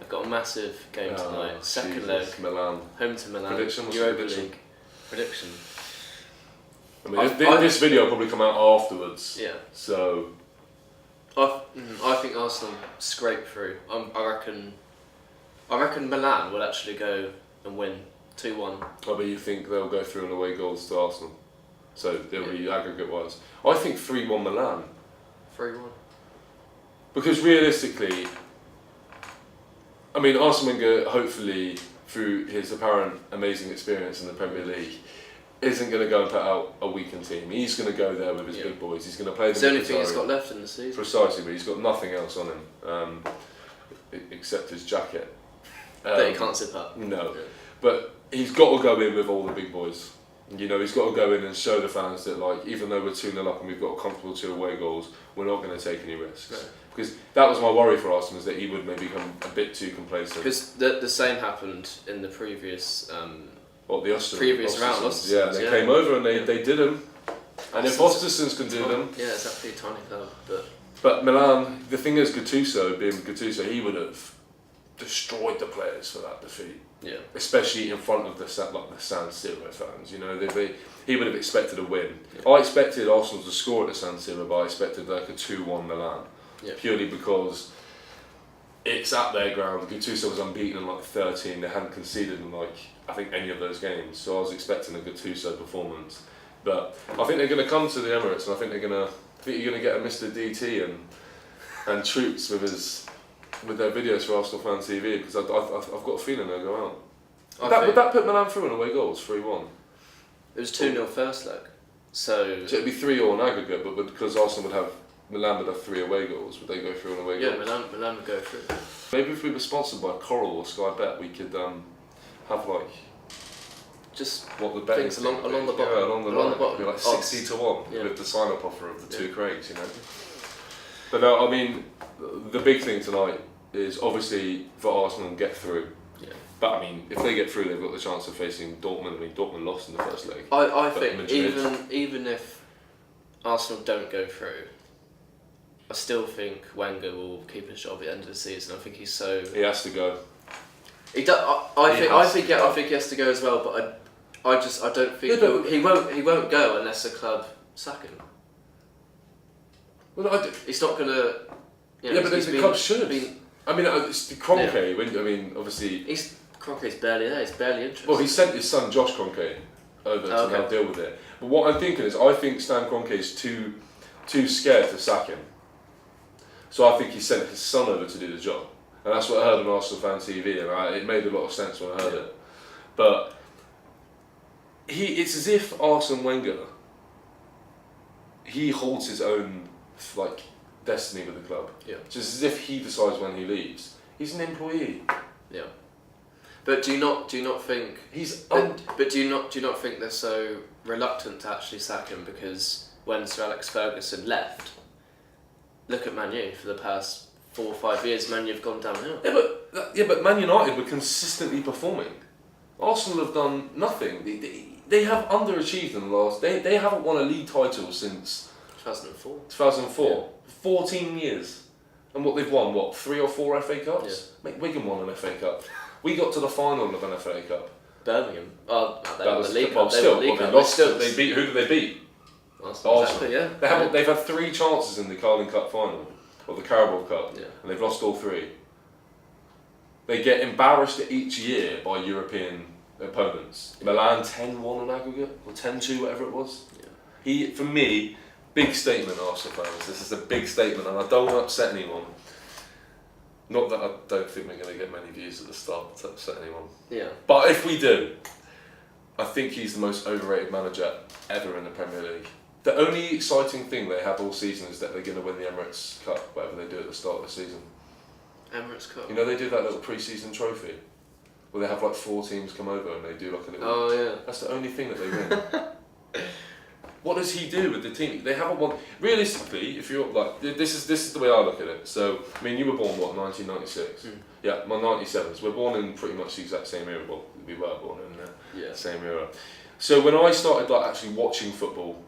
They've got a massive game tonight. Second leg. Milan. Home to Milan. Prediction? What's Europa prediction? League. Prediction. I mean, this video will probably come out afterwards. Yeah. So. I think Arsenal scrape through. I reckon Milan will actually go and win 2-1. But you think they'll go through and away goals to Arsenal? So they'll be aggregate wise. I think 3-1 Milan. 3-1. Because realistically, I mean, Arsene Wenger, hopefully through his apparent amazing experience in the Premier League, isn't going to go and put out a weakened team. He's going to go there with his big boys. He's going to play them. It's the only thing he's got left in the season. Precisely, but he's got nothing else on him except his jacket. That he can't zip up. No, but he's got to go in with all the big boys. You know, he's got to go in and show the fans that, like, even though we're 2-0 up and we've got a comfortable 2 away goals, we're not going to take any risks. Right. Because that was my worry for Arsenal, is that he would maybe become a bit too complacent. Because the same happened in the previous previous round. Yeah, they came over and they did them. And if Ostersons can do them... Yeah, it's actually a tiny club. But Milan, the thing is, Gattuso, he would have destroyed the players for that defeat. Yeah. Especially in front of the San Siro fans. You know, he would have expected a win. Yeah. I expected Arsenal to score at the San Siro, but I expected like a 2-1 Milan. Yeah. Purely because it's at their ground. Gattuso was unbeaten in like 13. They hadn't conceded in like, I think, any of those games. So I was expecting a Gattuso performance. But I think they're going to come to the Emirates, and I think you're going to get a Mr. DT and Troops with their videos for Arsenal Fan TV, because I've got a feeling they'll go out. Would that put Milan through in away goals, 3-1? It was 2-0 first leg. So it'd be 3-0 on aggregate, but because Milan would have 3 away goals, would they go through in away goals? Yeah, Milan would go through. Maybe if we were sponsored by Coral or Sky Bet, we could have like just what the betting things along the bottom. Yeah, along the line. Bottom. It'd be like 60-1 with the sign-up offer of the 2 Craigs, you know. But no, I mean, the big thing tonight is obviously for Arsenal to get through. Yeah. But I mean, if they get through, they've got the chance of facing Dortmund. I mean, Dortmund lost in the first leg. I think even if Arsenal don't go through, I still think Wenger will keep his job at the end of the season. I think He has to go. He does. I think he has to go as well. But I don't think he won't go unless the club sack him. Well, he's not gonna. But the club should. I mean, it's the Kroenke. I mean, obviously. Kroenke's barely there. He's barely interested. Well, he sent his son Josh Kroenke over to now deal with it. But what I'm thinking is, I think Stan Kroenke is too scared to sack him. So I think he sent his son over to do the job, and that's what I heard on Arsenal Fan TV, and it made a lot of sense when I heard it. But it's as if Arsene Wenger, he holds his own like destiny with the club. Yeah. Just as if he decides when he leaves. He's an employee. Yeah. But do you not think But do you not think they're so reluctant to actually sack him because when Sir Alex Ferguson left, look at Man U for the past 4 or 5 years, Man U have gone downhill. Yeah, but Man United were consistently performing. Arsenal have done nothing. They have underachieved in the last. They haven't won a league title since 2004. 2004. Yeah. 14 years. And what they've won, 3 or 4 FA Cups? Yeah. Wigan won an FA Cup. We got to the final of an FA Cup. Birmingham. Oh, no, they won the League Cup. They lost. They beat. Who did they beat? Arsenal. Exactly, yeah. They've had 3 chances in the Carling Cup final, or the Carabao Cup, and they've lost all 3. They get embarrassed each year by European opponents. Milan 10-1 on aggregate, or 10-2, whatever it was. Yeah. For me, big statement, Arsenal fans. This is a big statement, and I don't want to upset anyone. Not that I don't think we're going to get many views at the start to upset anyone. Yeah. But if we do, I think he's the most overrated manager ever in the Premier League. The only exciting thing they have all season is that they're going to win the Emirates Cup, whatever they do at the start of the season. Emirates Cup? You know, they do that little pre-season trophy where they have like 4 teams come over and they do like a little... Oh, yeah. That's the only thing that they win. What does he do with the team? They haven't won... Realistically, if you're like... This is the way I look at it. So, I mean, you were born, 1996? Yeah, my 97s. We're born in pretty much the exact same era. Well, we were born in the same era. So when I started like actually watching football,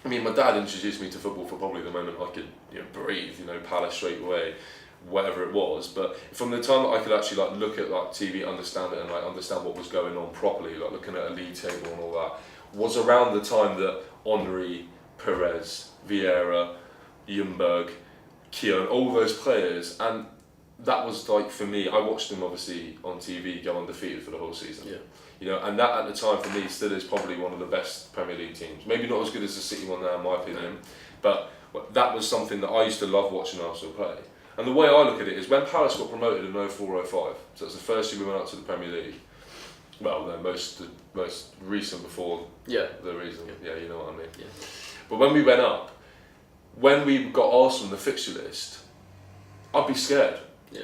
I mean, my dad introduced me to football for probably the moment I could breathe, Palace straight away. whatever it was. But from the time that I could actually like look at like TV, understand it, and like understand what was going on properly, like looking at a league table and all that, was around the time that Henry, Perez, Vieira, Ljungberg, Keown, all those players, and that was like, for me, I watched them obviously on TV go undefeated for the whole season. Yeah. You know, and that at the time for me still is probably one of the best Premier League teams. Maybe not as good as the City one now in my opinion, but that was something that I used to love watching Arsenal play. And the way I look at it is when Palace got promoted in 04-05, so that's the first year we went up to the Premier League. Well, the most recent before the reason. Yeah, you know what I mean. Yeah. But when we went up, when we got Arsenal on the fixture list, I'd be scared. Yeah.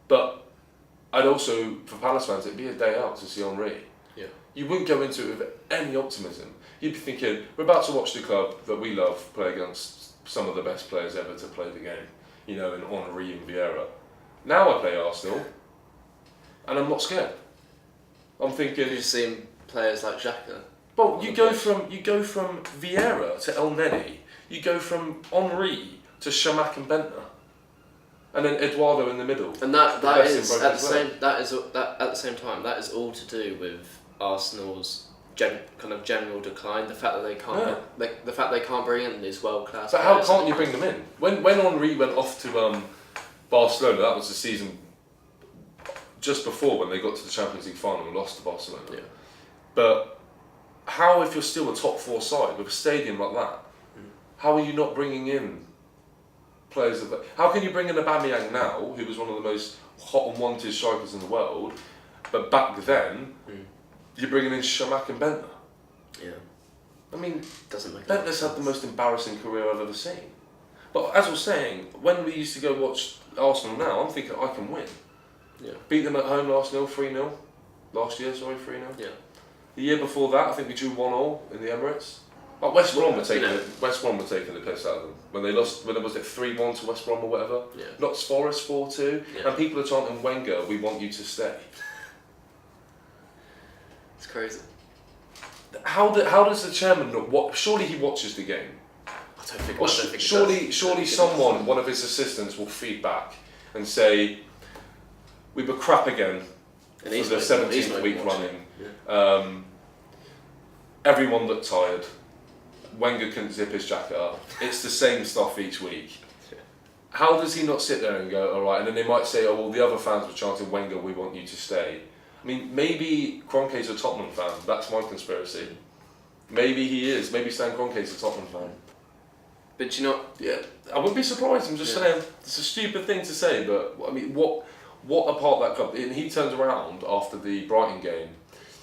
But I'd also, for Palace fans, it'd be a day out to see Henry. Yeah. You wouldn't go into it with any optimism. You'd be thinking, we're about to watch the club that we love play against some of the best players ever to play the game, you know, in Henry and Vieira. Now I play Arsenal, and I'm not scared. I'm thinking, You've seen players like Xhaka. well, you go from Vieira to El Neni, you go from Henry to Shamak and Bentner, and then Eduardo in the middle. And that best is in at the same time that is all to do with Arsenal's kind of general decline. The fact that they can't the fact they can't bring in these world class. But how can't you bring them in? When Henry went off to Barcelona, that was the season just before when they got to the Champions League final and lost to Barcelona. Yeah. But how, if you're still a top four side with a stadium like that, how are you not bringing in players of that? How can you bring in Aubameyang now, who was one of the most hot and wanted strikers in the world, but back then you're bringing in Shamak and Bentner? Yeah. I mean, Doesn't make Bentner's had the most embarrassing career I've ever seen. But as I was saying, when we used to go watch Arsenal now, I'm thinking I can win. Yeah. Beat them at home last year, 3-0. Last year, sorry, 3-0. Yeah. The year before that, I think we drew 1-1 in the Emirates. Like West Brom were taking the piss out of them when they lost. When it was 3-1 to West Brom or whatever. Yeah. Not Forest 4-2, Yeah. and people are chanting Wenger, we want you to stay. It's crazy. How does the chairman not? What? Surely he watches the game. I don't think. Or I don't think it surely does. someone, one of his assistants, will feed back and say, we were crap again And for he's the not- 17th he's not week even watching. running. Everyone looked tired. Wenger couldn't zip his jacket up. It's the same stuff each week. How does he not sit there and go, all right? And then they might say, oh, well, the other fans were chanting, Wenger, we want you to stay. I mean, maybe Kroenke's a Tottenham fan. That's my conspiracy. Maybe he is. Maybe Stan Kroenke's a Tottenham fan. But you know, Yeah, I wouldn't be surprised. I'm just saying, it's a stupid thing to say, but I mean, what apart that club? And he turns around after the Brighton game,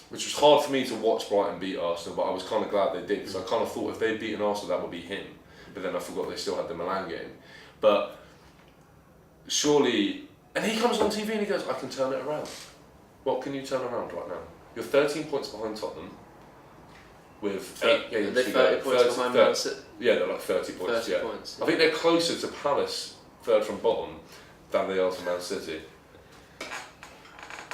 which was hard for me to watch Brighton beat Arsenal, but I was kind of glad they did, because I kind of thought if they'd beaten Arsenal, that would be him. But then I forgot they still had the Milan game. But surely, and he comes on TV and he goes, I can turn it around. What can you turn around right now? You're 13 points behind Tottenham. With 8 games they're to go. 30 points behind Man City. Yeah, they're like 30 points. 30 yeah. points. I think they're closer to Palace, third from bottom, than they are to Man City.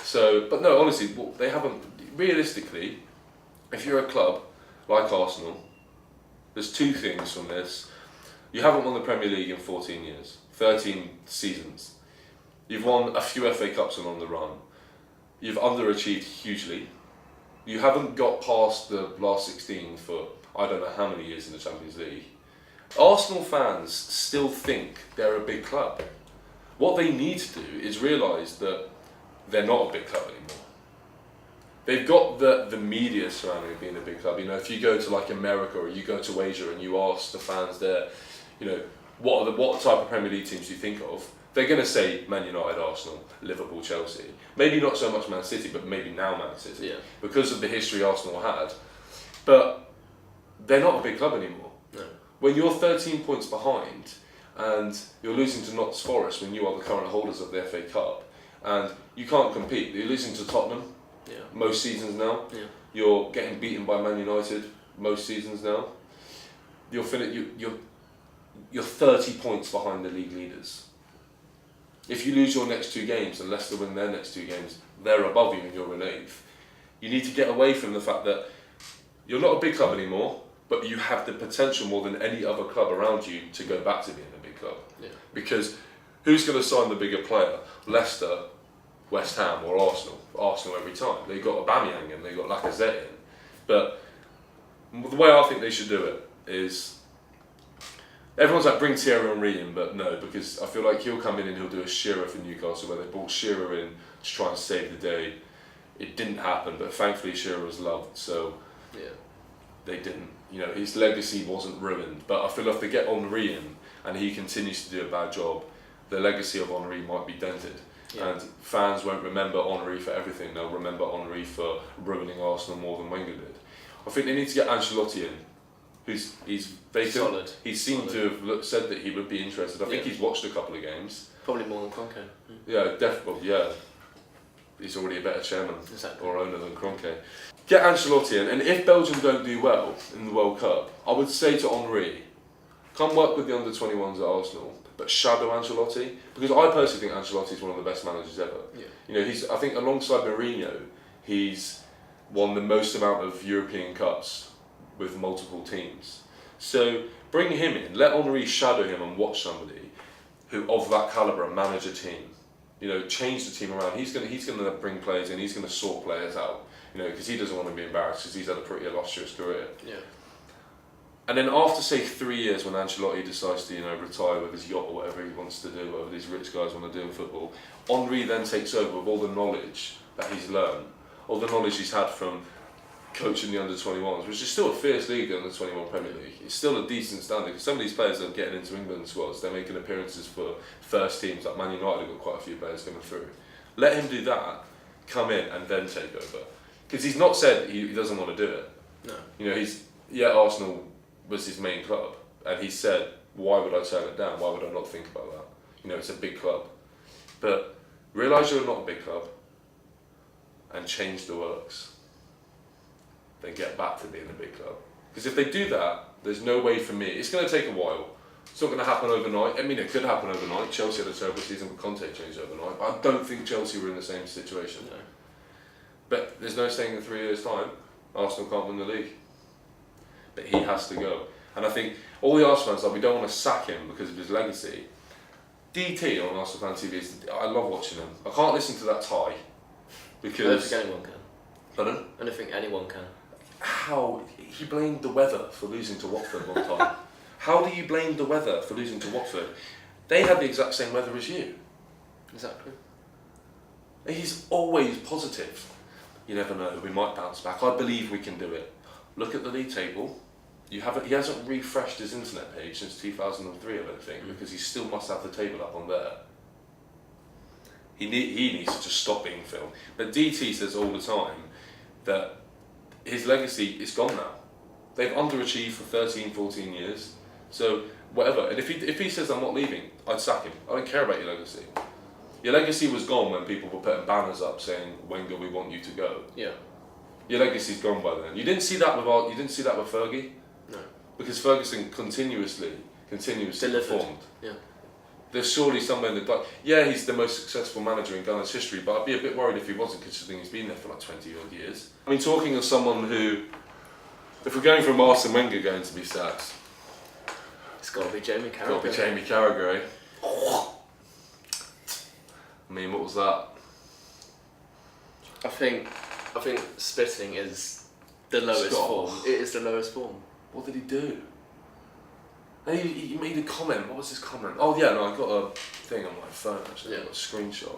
So, but no, honestly, they haven't. Realistically, if you're a club like Arsenal, there's two things from this. You haven't won the Premier League in 14 years, 13 seasons. You've won a few FA Cups and on the run. You've underachieved hugely. You haven't got past the last 16 for I don't know how many years in the Champions League. Arsenal fans still think they're a big club. What they need to do is realise that they're not a big club anymore. They've got the media surrounding being a big club. You know, if you go to like America or you go to Asia and you ask the fans there, you know, what type of Premier League teams do you think of? They're going to say Man United, Arsenal, Liverpool, Chelsea. Maybe not so much Man City, but maybe now Man City. Yeah. Because of the history Arsenal had. But they're not a big club anymore. No. When you're 13 points behind and you're losing to Notts Forest when you are the current holders of the FA Cup and you can't compete, you're losing to Tottenham most seasons now. Yeah. You're getting beaten by Man United most seasons now. You're 30 points behind the league leaders. If you lose your next two games and Leicester win their next two games, they're above you and you're in 8th. You need to get away from the fact that you're not a big club anymore, but you have the potential more than any other club around you to go back to being a big club. Yeah. Because Who's going to sign the bigger player? Leicester, West Ham or Arsenal? Arsenal every time. They got Aubameyang in, they got Lacazette in. But the way I think they should do it is, everyone's like, bring Thierry Henry in, but no, because I feel like he'll come in and he'll do a Shearer for Newcastle, where they brought Shearer in to try and save the day. It didn't happen, but thankfully Shearer was loved, so they didn't. You know, his legacy wasn't ruined. But I feel like if they get Henry in and he continues to do a bad job, the legacy of Henry might be dented. Yeah. And fans won't remember Henry for everything. They'll remember Henry for ruining Arsenal more than Wenger did. I think they need to get Ancelotti in. He's vacant. Solid. He seemed to have said that he would be interested. I think he's watched a couple of games. Probably more than Kroenke. Yeah, definitely. Yeah, he's already a better chairman or owner than Kroenke. Get Ancelotti in, and if Belgium don't do well in the World Cup, I would say to Henry, come work with the under-21s at Arsenal, but shadow Ancelotti, because I personally think Ancelotti is one of the best managers ever. Yeah. You know, I think alongside Mourinho, he's won the most amount of European Cups with multiple teams. So bring him in, let Henry shadow him and watch somebody who of that calibre and manage a team. You know, change the team around. He's gonna bring players in. He's gonna sort players out. You know, because he doesn't want to be embarrassed because he's had a pretty illustrious career. Yeah. And then after, say, 3 years, when Ancelotti decides to, you know, retire with his yacht or whatever he wants to do, whatever these rich guys want to do in football, Henry then takes over with all the knowledge that he's learned, all the knowledge he's had from coaching the under-21s, which is still a fierce league, the under-21 Premier League. It's still a decent standard, because some of these players are getting into England squads, they're making appearances for first teams, like Man United have got quite a few players coming through. Let him do that, come in, and then take over. Because he's not said he doesn't want to do it. No. You know, Arsenal was his main club, and he said, why would I turn it down? Why would I not think about that? You know, it's a big club. But realise you're not a big club, and change the works. Then get back to being a big club. Because if they do that, there's no way for me. It's going to take a while. It's not going to happen overnight. I mean, it could happen overnight. Chelsea had a terrible season with Conte changed overnight. I don't think Chelsea were in the same situation. No. But there's no saying in 3 years' time, Arsenal can't win the league. But he has to go. And I think all the Arsenal fans, like, we don't want to sack him because of his legacy. DT on Arsenal Fan TV, I love watching him. I can't listen to that tie. Because I don't think anyone can. Pardon? I don't think anyone can. How? He blamed the weather for losing to Watford one time. How do you blame the weather for losing to Watford? They had the exact same weather as you. Exactly. He's always positive. You never know, we might bounce back. I believe we can do it. Look at the league table. He hasn't refreshed his internet page since 2003, I don't think, because he still must have the table up on there. He needs to just stop being filmed. But DT says all the time that his legacy is gone now. They've underachieved for 13, 14 years. So, whatever. And if he says, I'm not leaving, I'd sack him. I don't care about your legacy. Your legacy was gone when people were putting banners up saying, Wenger, we want you to go. Yeah. Your legacy's gone by then. You didn't see that with Fergie? No. Because Ferguson continuously performed. Yeah. There's surely somewhere in the dark. Yeah, he's the most successful manager in Ghana's history, but I'd be a bit worried if he wasn't, considering he's been there for like 20 odd years. I mean, talking of someone who, if we're going from Arsene Wenger going to be sacked, it's got to be Jamie Carragher. Got to be Jamie Carragher, eh? I mean, what was that? I think spitting is the lowest form. It is the lowest form. What did he do? He made a comment. What was his comment? Oh yeah, no, I got a thing on my phone actually. I got a screenshot.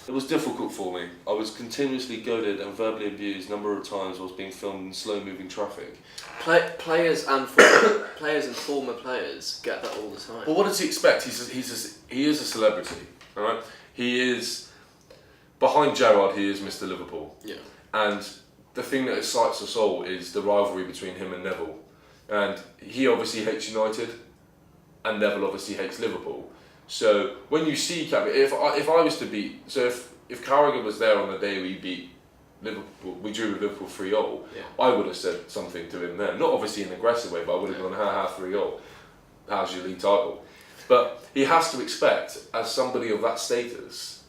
It was difficult for me. I was continuously goaded and verbally abused a number of times while I was being filmed in slow-moving traffic. Players and former players get that all the time. Well, what does he expect? He is a celebrity, all right? He is behind Gerrard. He is Mr. Liverpool. Yeah. And the thing that excites us all is the rivalry between him and Neville. And he obviously hates United, and Neville obviously hates Liverpool. So when you see Carragher, if I was to beat, so if Carragher was there on the day we beat Liverpool, we drew with Liverpool 3-0, I would have said something to him then. Not obviously in an aggressive way, but I would have gone, ha 3-0. How's your league title? But he has to expect, as somebody of that status,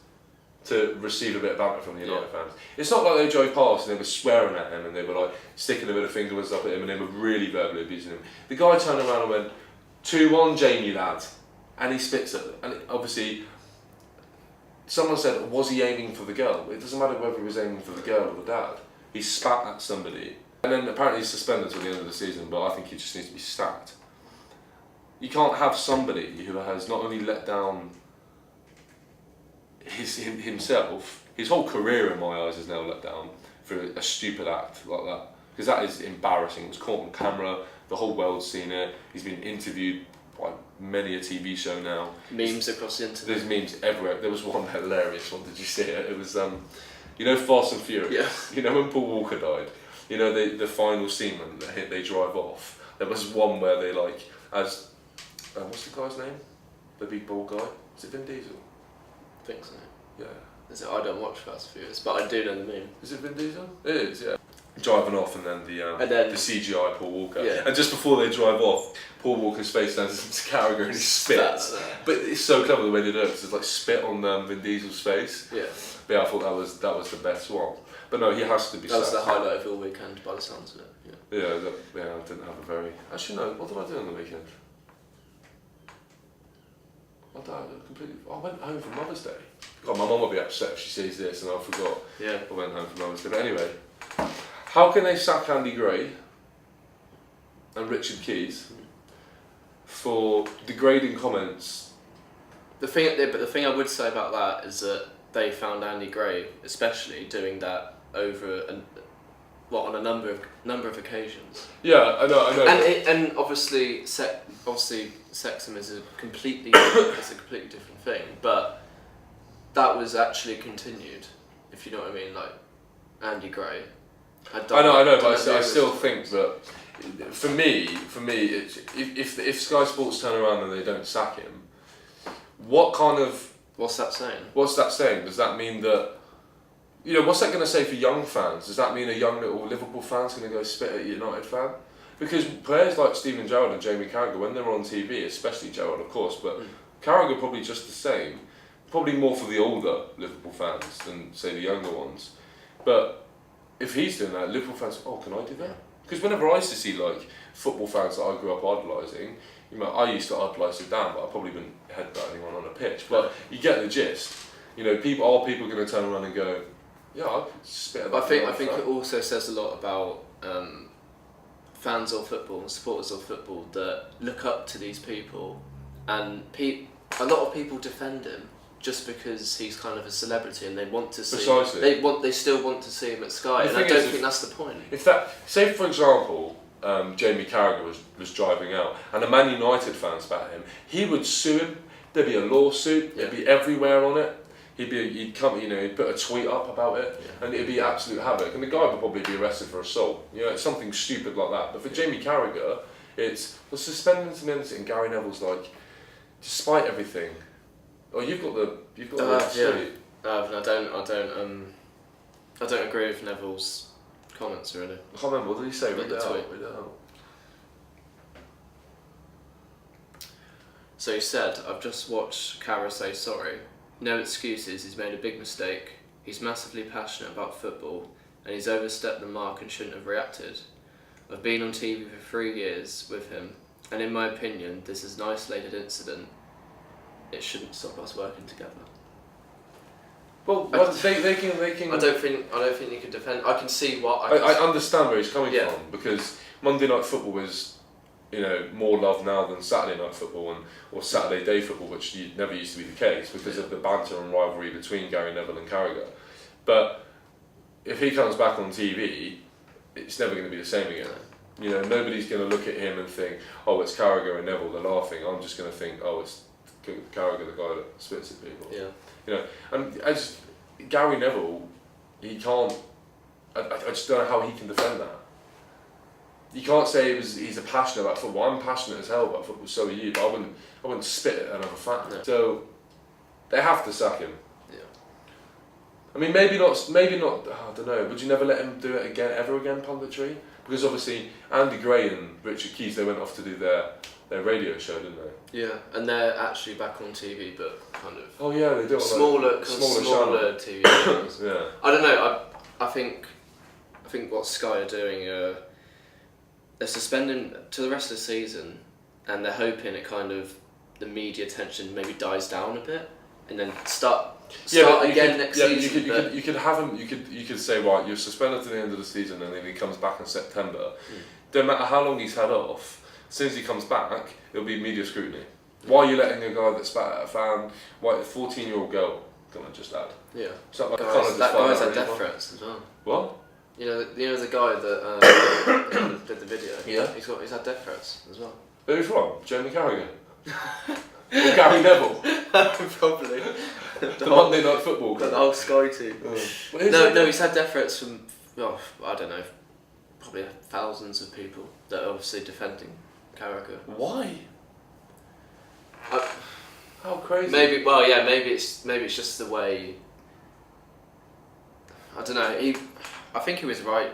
to receive a bit of banter from the United fans. It's not like they drove past and they were swearing at him and they were like sticking a bit of fingerless up at him and they were really verbally abusing him. The guy turned around and went, 2-1 Jamie lad, and he spits at them. And obviously someone said, was he aiming for the girl? It doesn't matter whether he was aiming for the girl or the dad. He spat at somebody. And then apparently he's suspended till the end of the season, but I think he just needs to be sacked. You can't have somebody who has not only let down himself, his whole career in my eyes is now let down for a stupid act like that. Because that is embarrassing. It was caught on camera, the whole world's seen it. He's been interviewed by many a TV show now. Memes across the internet. There's memes everywhere. There was one hilarious one, did you see it? It was, you know, Fast and Furious? Yeah. You know when Paul Walker died? You know, the final scene when they drive off? There was one where they like, as, what's the guy's name? The big bald guy? Is it Vin Diesel? I think so. Yeah. I don't watch Fast and Furious, but I do know the meme. Is it Vin Diesel? It is, yeah. Driving off and then the CGI Paul Walker. Yeah. And just before they drive off, Paul Walker's face turns into Carragher and he spits. But it's so clever the way they do it, because it's like spit on Vin Diesel's face. Yeah. But yeah, I thought that was the best one. But no, he has to be That was the highlight of your weekend by the sounds of it. Yeah. Yeah, I didn't have a very... Actually no, what did I do on the weekend? I went home for Mother's Day. God, my mum will be upset if she sees this and I forgot. Yeah. I went home for Mother's Day. But anyway, how can they sack Andy Gray and Richard Keys for degrading comments? The thing I would say about that is that they found Andy Gray, especially, doing that over on a number of occasions. Yeah, I know. And obviously, sexism is a completely different thing. But that was actually continued, if you know what I mean. Like Andy Gray. I know, but I still think that for me, it's, if Sky Sports turn around and they don't sack him, what's that saying? What's that saying? Does that mean that, you know, what's that going to say for young fans? Does that mean a young little Liverpool fan's going to go spit at a United fan? Because players like Steven Gerrard and Jamie Carragher, when they're on TV, especially Gerrard of course, but Carragher probably just the same, probably more for the older Liverpool fans than say the younger ones. But if he's doing that, Liverpool fans, oh, can I do that? Because whenever I used to see like football fans that I grew up idolising, you know, I used to idolise Zidane, but I probably wouldn't headbutt anyone on a pitch. But you get the gist. You know, people going to turn around and go, yeah, I could spit at that. I think it also says a lot about fans of football and supporters of football that look up to these people, and a lot of people defend him just because he's kind of a celebrity and they want to see. Precisely. They still want to see him at Sky, and I don't think that's the point. If that, say for example, Jamie Carragher was driving out and a Man United fan spat at him, he would sue him. There'd be a lawsuit. It'd be everywhere on it. He'd put a tweet up about it, and it'd be absolute havoc. And the guy would probably be arrested for assault. You know, it's something stupid like that. But for Jamie Carragher, it's suspended to innocent. And Gary Neville's like, despite everything. Oh, you've got the tweet. I don't agree with Neville's comments really. I can't remember, what did he say? Read it out. So he said, I've just watched Carragher say sorry. No excuses, he's made a big mistake. He's massively passionate about football and he's overstepped the mark and shouldn't have reacted. I've been on TV for 3 years with him and in my opinion this is an isolated incident. It shouldn't stop us working together. Well, they can. I don't think you can defend. I can see what. I understand where he's coming from, because Monday Night Football is, you know, more loved now than Saturday Night Football or Saturday Day Football, which never used to be the case because of the banter and rivalry between Gary Neville and Carragher. But if he comes back on TV, it's never going to be the same again. You know, nobody's going to look at him and think, oh, it's Carragher and Neville, they're laughing. I'm just going to think, oh, it's Carragher, the guy that spits at people. Yeah. You know, and as Gary Neville, he can't. I just don't know how he can defend that. You can't say he's passionate about football. I'm passionate as hell about football. So are you. But I wouldn't spit at another fan. No. So they have to sack him. Yeah. I mean, maybe not. I don't know. Would you never let him do it ever again? Punditry, because obviously Andy Gray and Richard Keys, they went off to do their radio show, didn't they? Yeah, and they're actually back on TV, but kind of. Oh yeah, they do. Smaller TV channels. Yeah. I don't know. I think what Sky are doing, they're suspending to the rest of the season, and they're hoping it kind of the media attention maybe dies down a bit, and then start but again next season. You could have him. You could say, right, you're suspended to the end of the season, and then he comes back in September. Don't matter how long he's had off. As soon as he comes back, it'll be media scrutiny. Why are you letting a guy that spat at a fan, why a 14-year-old girl, can I just add? Yeah. So like, That guy's had death threats as well. What? You know the guy that did the video. Yeah. He's had death threats as well. Who from? Jamie Carragher. Or Gary Neville. Probably. The Monday Night Football. The whole Sky team. No, he's had death threats from I don't know, probably thousands of people that are obviously defending Carragher. Why? How crazy? Maybe it's just the way. I don't know. I think he was right.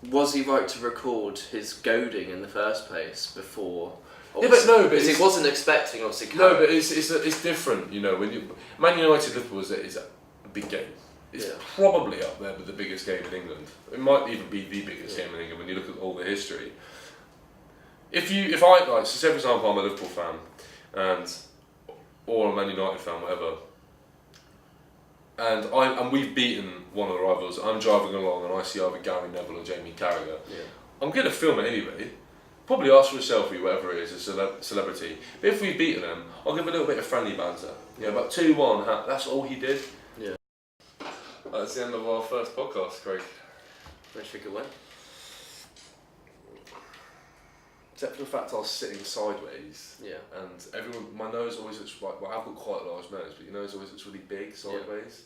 Was he right to record his goading in the first place before? Yeah, but no, but because he wasn't expecting obviously. No, but it's different. You know, when you Man United Liverpool is a big game. It's probably up there with the biggest game in England. It might even be the biggest game in England when you look at all the history. If I like, so say for example, I'm a Liverpool fan, or a Man United fan, whatever, and we've beaten one of the rivals. I'm driving along and I see either Gary Neville or Jamie Carragher. Yeah. I'm gonna film it anyway. Probably ask for a selfie, whatever it is, a celebrity. But if we've beaten them, I'll give a little bit of friendly banter. Yeah, about 2-1. That's all he did. Yeah. That's the end of our first podcast, Craig. Let's think it went. Except for the fact I was sitting sideways. Yeah. And my nose always looks like, well, I've got quite a large nose, but your nose always looks really big sideways.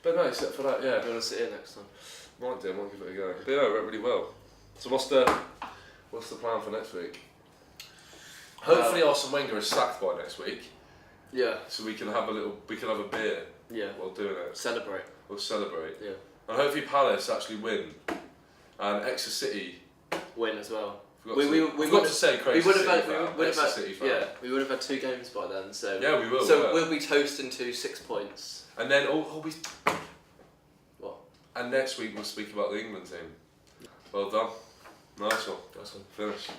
But no, except for that, yeah. You want to sit here next time? Might do, I might give it a go. But yeah, it went really well. So what's the plan for next week? Hopefully Arsene Wenger is sacked by next week. Yeah. So we can have a beer. Yeah. While doing it. Celebrate. We'll celebrate. Yeah. And hopefully Palace actually win. And Exeter City win as well. We got to say Craig. We would have had 2 games by then. So yeah, we will. So we'll be toasting to 6 points. And then What? And next week we'll speak about the England team. Well done. Nice one. Finish.